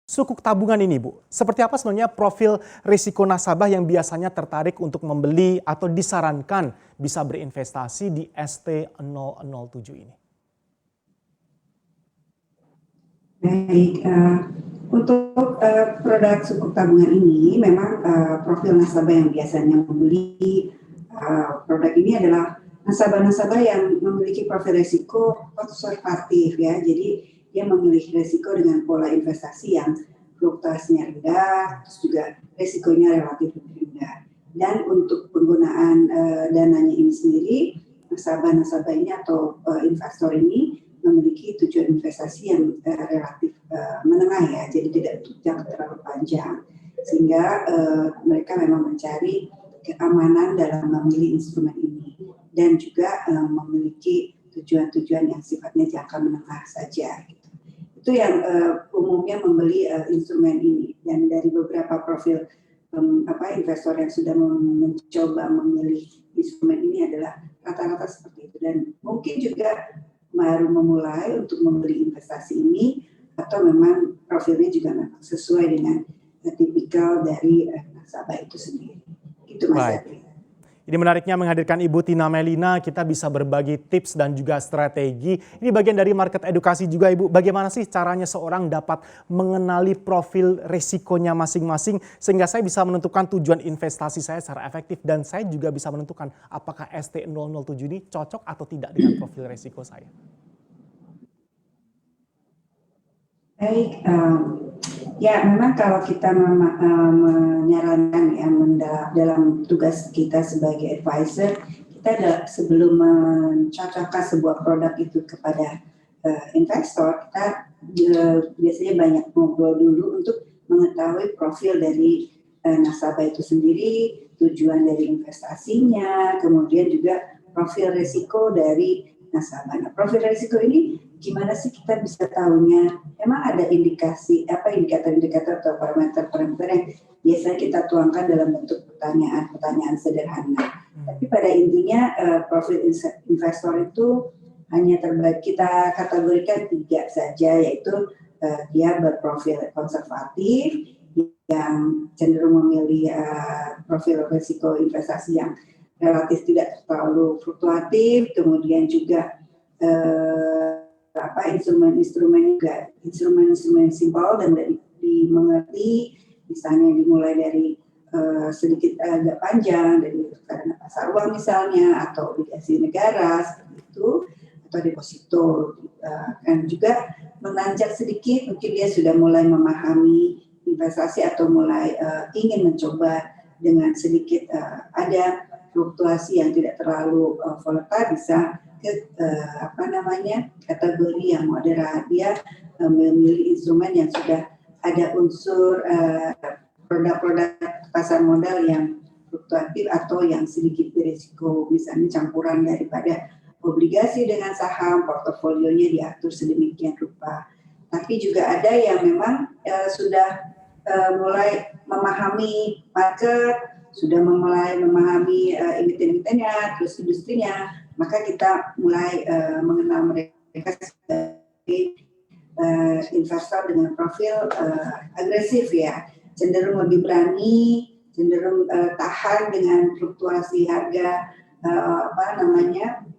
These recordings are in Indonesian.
Sukuk tabungan ini, Bu, seperti apa sebenarnya profil risiko nasabah yang biasanya tertarik untuk membeli atau disarankan bisa berinvestasi di ST007 ini? Baik, untuk produk sukuk tabungan ini memang profil nasabah yang biasanya membeli produk ini adalah nasabah-nasabah yang memiliki profil risiko konservatif ya. Jadi dia memilih risiko dengan pola investasi yang fluktuasinya rendah, terus juga risikonya relatif lebih rendah. Dan untuk penggunaan dananya ini sendiri, nasabah-nasabah ini atau investor ini memiliki tujuan investasi yang relatif menengah ya, jadi tidak jangka terlalu panjang, sehingga mereka memang mencari keamanan dalam memilih instrumen ini dan juga memiliki tujuan-tujuan yang sifatnya jangka menengah saja. Itu yang umumnya membeli instrumen ini, dan dari beberapa profil investor yang sudah mencoba memilih instrumen ini adalah rata-rata seperti itu, dan mungkin juga baru memulai untuk membeli investasi ini atau memang profilnya juga memang sesuai dengan tipikal dari nasabah itu sendiri. Itu Mas Adri. Ini menariknya menghadirkan Ibu Tina Melina, kita bisa berbagi tips dan juga strategi. Ini bagian dari market edukasi juga Ibu. Bagaimana sih caranya seorang dapat mengenali profil risikonya masing-masing sehingga saya bisa menentukan tujuan investasi saya secara efektif dan saya juga bisa menentukan apakah ST007 ini cocok atau tidak dengan profil risiko saya. Baik, ya memang kalau kita menyarankan ya dalam tugas kita sebagai advisor, kita sebelum mencocokkan sebuah produk itu kepada investor, kita biasanya banyak ngobrol dulu untuk mengetahui profil dari nasabah itu sendiri, tujuan dari investasinya, kemudian juga profil risiko dari nasabah. Nah, profil risiko ini gimana sih kita bisa tahunya? Memang ada indikator-indikator atau parameter-parameter yang biasanya kita tuangkan dalam bentuk pertanyaan sederhana. Tapi pada intinya profil investor itu hanya kita kategorikan 3 saja, yaitu dia berprofil konservatif, yang cenderung memilih profil risiko investasi yang relatif tidak terlalu fluktuatif, kemudian juga instrumen simpel dan dimengerti, misalnya dimulai dari sedikit agak panjang dari karena pasar uang misalnya, atau obligasi negara seperti itu, atau deposito, dan juga menanjak sedikit mungkin dia sudah mulai memahami investasi atau mulai ingin mencoba dengan sedikit ada fluktuasi yang tidak terlalu volatile, bisa ke kategori yang moderat. Dia memilih instrumen yang sudah ada unsur produk-produk pasar modal yang fluktuatif atau yang sedikit berisiko, misalnya campuran daripada obligasi dengan saham, portofolionya diatur sedemikian rupa. Tapi juga ada yang memang sudah mulai memahami market, sudah mulai memahami emiten-emitennya, terus industrinya, maka kita mulai mengenal mereka sebagai investor dengan profil agresif ya, cenderung lebih berani, cenderung tahan dengan fluktuasi harga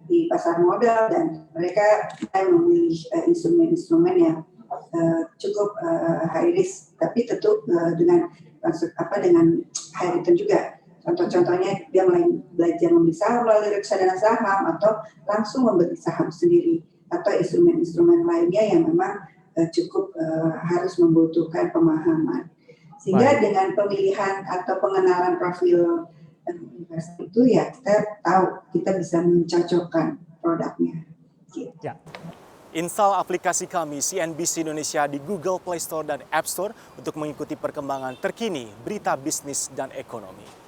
di pasar modal, dan mereka memilih instrumen-instrumen yang cukup high risk, tapi tentu dengan high return juga. Contoh-contohnya dia mulai belajar membeli saham melalui reksadana saham, atau langsung membeli saham sendiri, atau instrumen-instrumen lainnya yang memang cukup harus membutuhkan pemahaman. Sehingga dengan pemilihan atau pengenalan profil investor itu ya kita tahu, kita bisa mencocokkan produknya. Gitu. Ya. Install aplikasi kami CNBC Indonesia di Google Play Store dan App Store untuk mengikuti perkembangan terkini berita bisnis dan ekonomi.